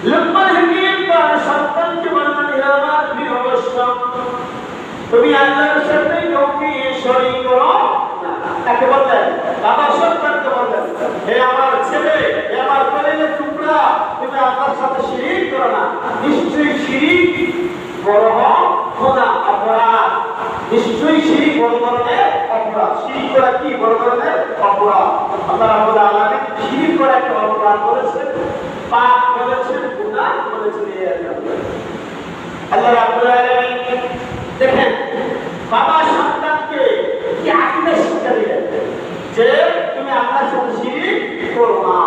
লোকমান হাকিম তার সন্তানকে বললেন, হে আমার প্রিয় বৎস, তুমি আল্লাহর সাথে কাউকে শরীক করো না। তাকে বললেন, বাবা সন্তানকে বললেন, হে আমার ছেলে, হে আমার কলিজার টুকরা, তুমি আল্লাহর সাথে শিরিক করো না। নিশ্চয়ই শিরিক বড় অপরাধ। নিশ্চয়ই শিরিক বড় ধরনের অপরাধ। শিরিক করা কি বড় ধরনের অপরাধ? আল্লাহ রাব্বুল আলামিন শিরিক করা একটা অপরাধ বলেছেন, পাপ বলেছেন, গুনাহ বলেছেন। আল্লাহ রাব্বুল আলামিন দেখেন, বাবা সন্তানকে কি আকীদা শিক্ষা দিলেন যে তুমি আল্লাহর সাথে শিরিক করো না।